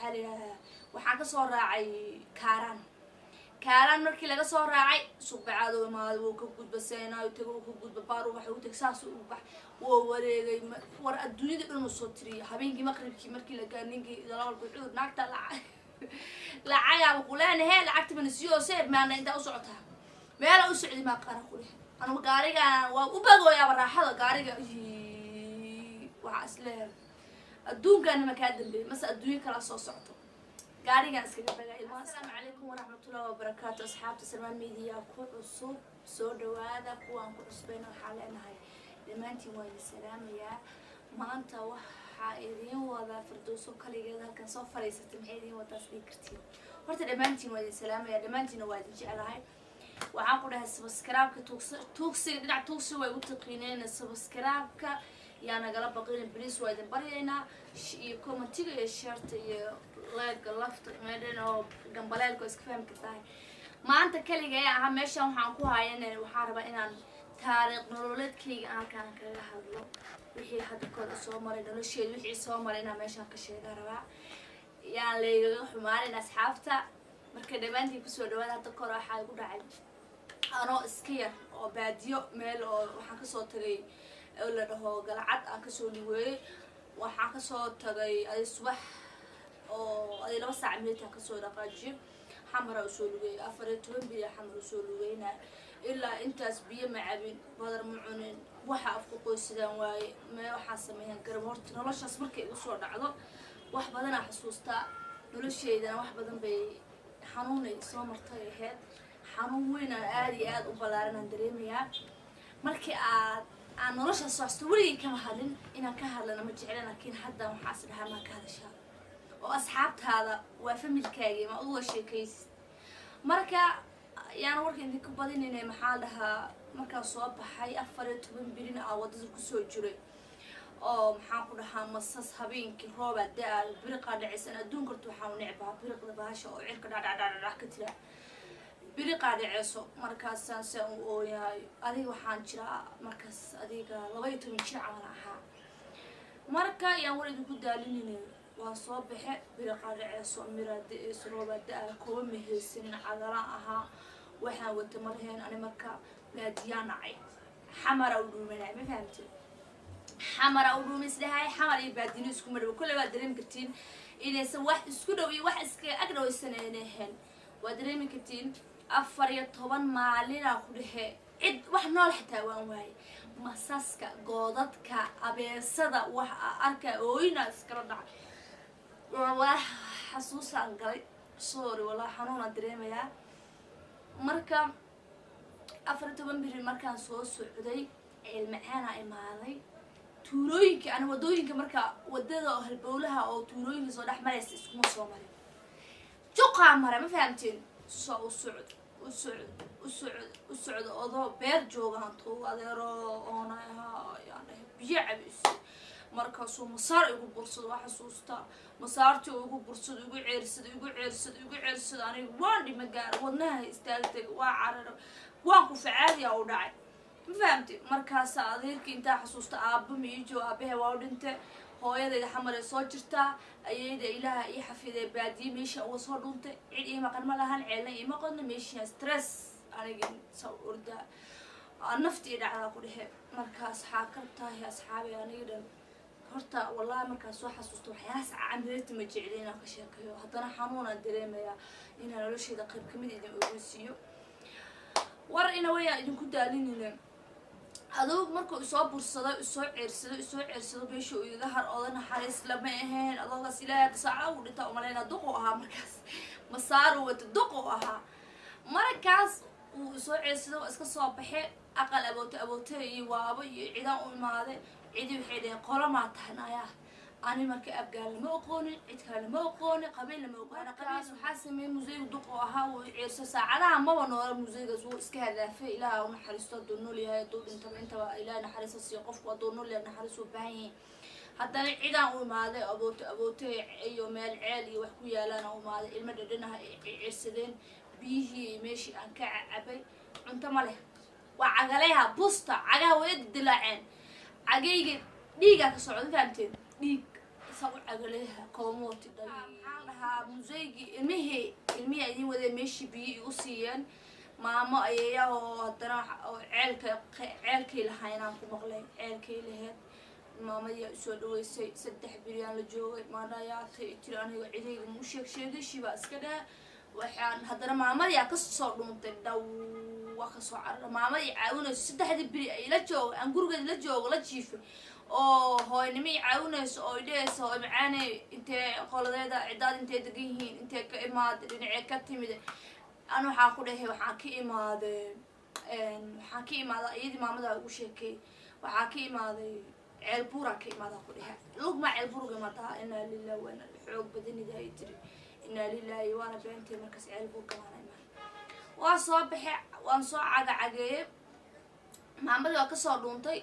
محلها وحاجة صار راعي كاران مركي لقى صار راعي سوق عادو ما هو كوجود بسينا وتجو كوجود ببارو وحيو تكساس وبح ووري ور الدنيا دي إنه صوتري حبيني مغرب كي مركي لقى نيجي دلال بعود ناقة لا عيا وقولان هي لعكت من السيو سيب ما أنا أنت أسعتها ما لا أسعد ما قارن قوله أنا مقارجة وبقوا يا براحة قارجة وعسله الدون كان مكان اللي مثلا الدنيا كلا صوصعته قارجة أسكت بقى السلام عليكم ورحمة الله وبركاته أصحاب سلمان ميديا كل عصوب سود وهذا كوان كل عصبين وحالنا هاي لما أنتي وين السلام يا ما أنت وحائرين وذا فردوس وكلي هذا كان صفر يستم حيرين وتصديق كتير ورت لما أنتي وين السلام يا لما أنتي نوادي على هاي وعاقل هالسبسكرايب كتوكسي دع توكسي ويوتقينين السبسكرايب ك يعني قلب بقين بريس وايد برينا كومنتيجي الشرط لايك لفت مدينه جنبالك اسكفهم كتاي ما أنت كلي جاي أهم ماشي وحنكوها يعني وحاربة إن تاريخ نورولتكي أنا كان كذا هذلو وحي هذا كل صومر إنه الشيء وحي صومر إنه ماشي كشيء دربا يعني اللي حماري ناس حافته مركز بنتي بسود ولا تقرأ حاجة ولا عيب أنا إسكير أو باديو ميل أو وحنا صوت لي ولا هو قلعت أكسو لوي وحنا صوت لي الصبح أو أي لو ساعة ميت أكسو رقاجي حمر وسولوي أفرت وين بيا حمر وسولوينا إلا أنت أسبيع معبين بدر معونين وح أفقوا السدان واي ما وحاسمين كرمورت نلاش أسمرك وصور عضو واحد بدنا حسوستا نلاش إذا واحد بدنا حنوني صامر طيحات حنوين آدي وبلارنا دريميا مركي أنا نلاش أسوستوري كم هذين إن كهذا لما جعلنا كين حدا محاسبها ما كهذا شيء وأصحابت هذا وفهم الكاجي ما أول شيء كيس مركا يعني ورك إنك بدين إن محلها مركا صواب حي أفرت بين أو ودزك سوجري أو محاقد مصص هبين كهرباء ده برقة دعسنا دون كرتو حاول نعبها برقة بهاشة أو عرق دا كتير برقة دعسو مركز سانسون أو ياي أدي وحان شراء مركز أديك لبيت من شراء عنها مركا يعني ورد كدالين وصبح برقة دعسو مراد إسروبة ده كوم مهسين عذراءها وحنا وتمرهن أنا مركا باديان عي حمر ودومنا ما فهمتي حمر أو رومس لهاي حمر يبادين يسكون مرة وكل بادرين كتير إذا سواح يسكونوا وواحد أقدروا السنينهن وادرين كتير أفريق طبعا معلنا كله عد واحد نال حتى وانواي مساسك قادتك أبي صدا واحد أركا وينا سكرنا والله حسوس عنقلي صوري والله حنون أدرين يا مركا أفريق طبعا بيجي مركا صوص سعودي المعانا إمالي تورooyinka أنا wadooyinka marka wadada oo halbowlaha oo tuurooyinka soo dhex maraysa iskuma soo marin juqa mara ma fahamteen soo u socod oo beer joogan too adeero oona yani biyo cabis marka soo masaar ugu bursado waxa xasuusta masaartii ugu bursado ugu ceersado aniga waan dhima gaar wadnaha istaagtay waa carar waan ku facaadi oo dhacay فهمتي مركز صادير كنت حسوست أب ميجو أبيه واودنته هو يدا حمر صوتشتا أيدا إله أي حفيد بادي مش وصلونته عيد ما كان ملهن عيلنا ما كنا مش ستريس أنا جن صوردا النفتي على كله مركز حاكرتها يا أصحابي أنا جدا هرتا والله مركز واحد حسوست وحياس عملت مجعلنا كشكل حتى أنا حنونا دريمة يا إن أنا ليش إذا قريب كمية يدوسيو ورأينا ويا إذا كنت قالين هذا مركو إصاب برصدا إصاب عرسدا بيشو يظهر أضنا حارس لما إهين الله سلاة ساعة ونتا ومالنا دقوها مركز مسار وتدقوها مركز وإصاب عرسدا وإسك صباحي أقل أبوتي وأبي عدا ما هذا عدي وحيدين قرا ما تهنايا أنا مركب أبقى ما أقوني عتكلم ما أقوني قبل ما أقوني أنا قبل وحاسة من موزي ودقوها وعرس ساعة ما ونور موزي جزء إسكهذا في إله ونحرس تدونو لي هاي دود أنت إله نحرس السيقف ودونو لي نحرس وبعين حتى عدا وما هذا أبوتي يوم العالي وحكويا لنا وما هذا المدرنا عرسدين بيه ماشي أنك عبي أنت ماله وعجلها بوسطة عجها ويد دلعين عجيج ديجا كسرعة فهمتين ديج سووا عجلها كوموت ده museygi ilmihii idin wada meeshii biyo igu siiyeen maamo ayayaa oo haddana oo ceelkay lahaynaan ku maqlay ceelkay lahayd maamadii soo dhaweysay 3 biryaan la joogay maanayaatay tiri aniga cidayga mu sheegashii baa iska dhaa waxaan haddana maamadii ka soo dhuuntay dhaw waa ka soo carar maamadii caawinayso 3 biri ay la joogo aan gurigeeda la joogo la jiifay oo hooynimo caawinayso oo idheeyso oo macaanay intee qoladeeda cidaad intee degan yihiin intee ka imaad dhinacee ka timid aan waxaa ku dhahay waxaan ka imaaday iyadii maamada ugu sheekay waxaa ka imaaday ceel buura ka imaada ku dhahay lugma ceel buurga mataa inaa lillahi wa inaa xoog badanidaa ay tiri inaa lillahi waana beentay markaas ceel buurga waana imaan waa soo baxay waan soo cagacageeyay maamadii waa kasoo dhuuntay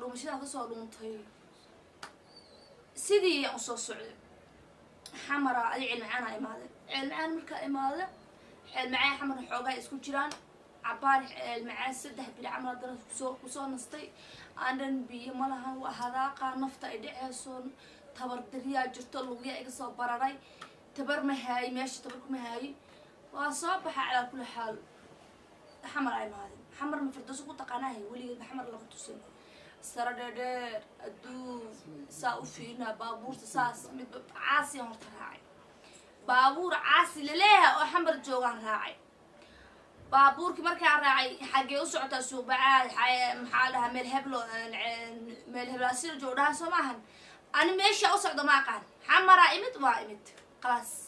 dhuumashada kasoo dhuuntay sidii aan soo socday xamara ay cilmacaan imaadeen cilmacaan markaa imaadeen cilmacaan xamar xoogaa isku jiraan cabaar cilmacaan 3 bil camal dad kusoo nastay aanan biyo malahan waa hadaaqa nafta ay dhaceyso tabar dariya jirto lugiya iga soo bararay tabar ma haay meesha tabar kuma haay waa soo baxay ala kulli xaal xamar ay imaadeen حمر من فردوس كنت قناه ولي الحمر اللي كنت سين سرددر أدو ساوفينا بابور ساس عاصي مرت راعي بابور عاصي لليها وحمر جوان راعي بابور كمركع راعي حاجة وسعت السوق بعد محلها ملهبلو أصير جودها سماهن أنا ماشي أصعد ما قال حمر عيمت وعيمت خلاص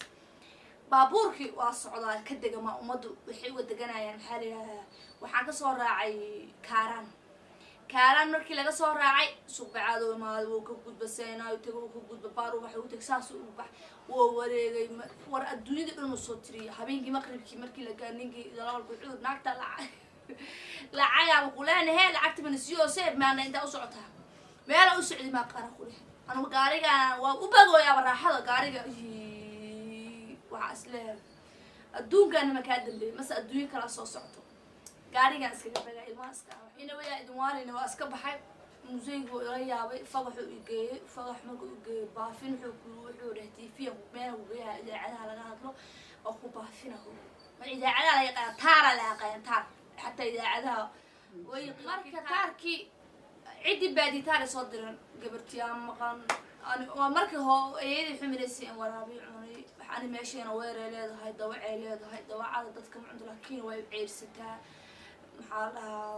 بابوركي واسعد كدق ما أمضوا وحيو دقنا يعني حالها waxaan ka soo raacay kaaraan markii laga soo raacay suuqaado maado ka gudbasaynayo tago ku gudba baaru waxa uu tagsaas u bax oo wareegay war adduunyada dhan soo tiriyo habeenkii maqribkii markii la gaaninkii dalal ku xuud naagta lacag qulaan hee lacagta man siyo seeb maana inta u socota meel u socdi ma qara ku leh anu gaariga waa u bagooyaa raaxada gaariga waxa isla adduunkan ma ka dambeey mas adduunka kala soo socto gaariga iska baga ilmaaska ina wada idwaalina waa iska baxay museygu ila yaabay fagaxu igeeyay fagax markuu igeeyay baafin wuxuu dhahtay fiyo meel uu geeyaa idaacadaha laga hadlo oo ku baafinayo ma idaacadaha la yaqaan taara la yaqaan taar hatta idaacadaha way marka taarkii cidi baadi taar soo diran gabartiyaa maqan waa markii hoo ayadii xumireysay waraabi cunay waxaan meeshana weeray leedahay dawacay leedahay dawacada dadka macdu laakiin way ceyrsataa maxaa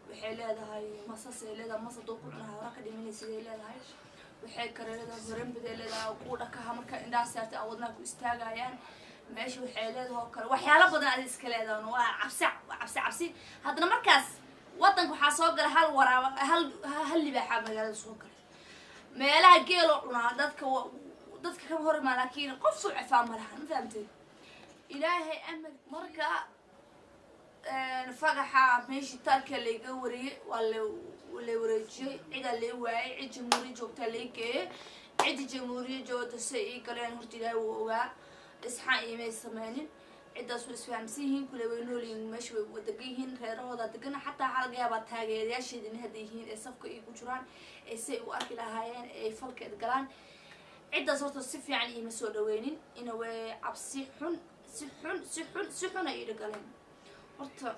waxay leedahay masas leedahay masado ku cunaha wara ka dhimanaysa leedahay waxay kareerada horan baday leedahay ku dhakaha marka indhaha saartay awadna ku istaagayaan meesha waxay leedahay kale waxyaalo badan ay iska leedahay waa cabsi hadana markaas wadanka waxa soo galay hal waraaba hal libaaxa magaalada soo galay meelaha geelo cunaa dadka ka hor ma laakiin qof soo cafaa malahan fahamtay ilaahay amar marka fagaxa meeshii taarka leega wariyay wala wareejiyay cid la waayay cid jamhuuriye joogta leegay cid jamhuuriye joogta say galeen horta ilaahay uu ogaa isxaa iimay sameeyeen cidaas way isfahamsiin kule way noolin meesha way wadagiin reerahooda degan xataa xalga yaaba taageerayaasheedina hadayhiin ee safka ay ku jiraan ee say u arki lahaayeen ee falkeed galaan cidaas horta si fiican iima soo dhaweenin ina way cabsi xun ay galeen horta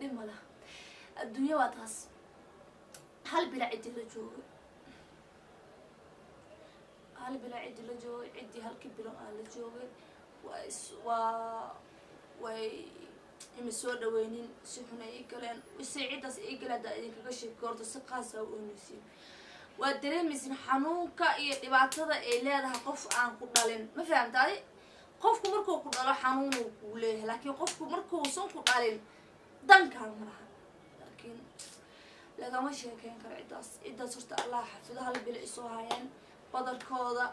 dhimala adduunya waa taas hal bila cidi la joogo عدي هالكبيرة على جوجل way imisooda weynin si xun ay galeen wasiidaas ay galada ay kaga sheekoorto si qaas ah oo nisiin waa dareemaysin xanuunka iyo dhibaatada ay leedahay qof aan ku dhalin ma fahamtay qofku markuu ku dhalo xanuun uu leeyahay laakiin qofku markuu san ku dhalin dankan ma laha laakiin lagama sheekeyn karo cidaas horta Allah xafido hal bil isoo hayeen badarkooda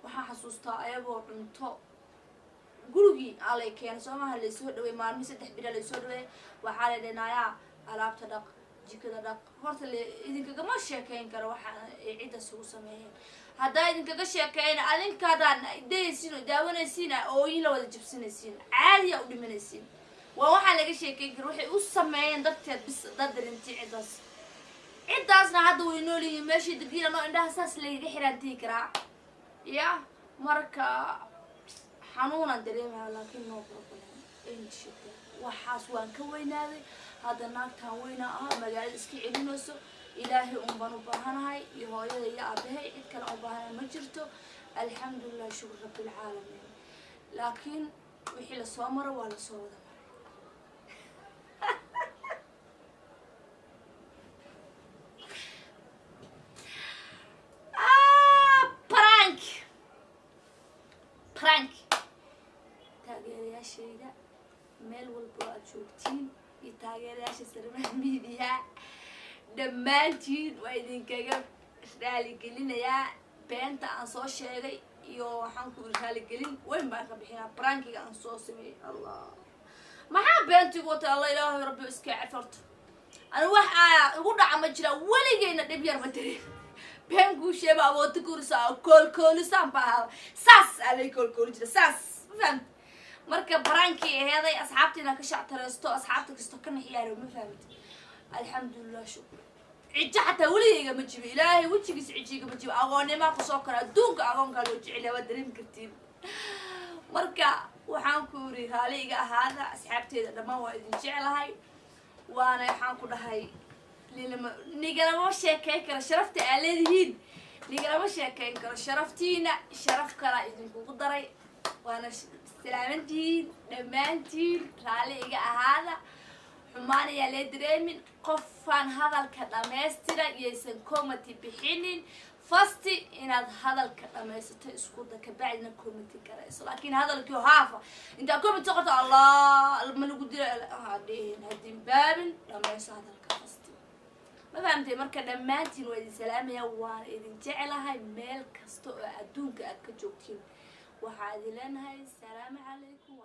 waxaan xasuustaa ayagoo cunto gurigii alay keen Soomaha la soo dhaway maalmo 3 bil la soo dhaway waxa la dhinaaya alaabta dhaq jikada dhaq horta idinka kama sheekeyn karo waxa ay cidaas ugu sameeyeen hadaa idinka ka sheekeyn adinkadan deeysiin daawanaysiin oo ila wada jibsanaysiin caadi u dhimanaysiin waa waxa laga sheekeyn karo waxay u sameeyeen dadka bis dad darintii cidaas cidaasna hadda way nool yihiin meeshii degiina noo indhaha saas layga xirantii karaa ya marka xanuunan dareemayaa laakiin no problem inshita waxaas waan ka weynaaday hadda naagtaan weynaa ah magaalada iska celinayso ilaahay baan u baahanahay iyo hooyada iyo aabahay cid kale u baahanahay ma jirto alxamdulillah shukr rabbil caalamiin laakiin wixii la soo maro waa la soo wada prank taageerayaashayda meel walba aad joogtiin iyo taageerayaasha Sarmaan Media dhammaantiin waa idinkaga raaligelinayaa beenta aan soo sheegay iyo waxaan ku raaligelin weyn baan ka bixinaa prankiga aan soo sameeyay allah maxaa beentigu wata allah ilaahay rabbi iska cafarto ana waxa ugu dhaca ma jira waligeyna dhib yar ma tirin beenku sheeba awood kursa koolkoolisan baa saas alay koolkoolida saas fahmt marka pranki aheeday asxaabtina ka shactareesto asxaabta kisto ka naxiyaaro ma fahmt alxamdulillah shukr cidda hatta waligeyga ma jibo ilaahay wajigiis cijiga ma jibo aqoonima ku soo kara adduunka aqoonka loo jecel waa dareem kartiin marka waxaan ku uri haaliga ahaada asxaabteeda dhamaan waa idin jecelahay waana waxaan ku dhahay nigalama sheekayn karo sharafta aaladihiin nigalama sheekayn karo sharaftiina sharaf kala idinkugu daray waana salaamantiin dhammaantiin raaliga ahaada xumaan ayaa lee dareemin qofaan hadalka dhammaystira iyaysan comedy bixinin fasti inaad hadalka dhammaysato isku da kabacdina comedy garayso laakiin hadalkii haafa intaa comedy qorto allah ma lagu dira hadin baabin dhammayso hadalka fasti ma fahamtay marka dhammaantiin waa idin salaamaya waan idin jecelahay meel kasta oo adduunka aad ka joogtiin waxaa idin leenahay salaamu calaykum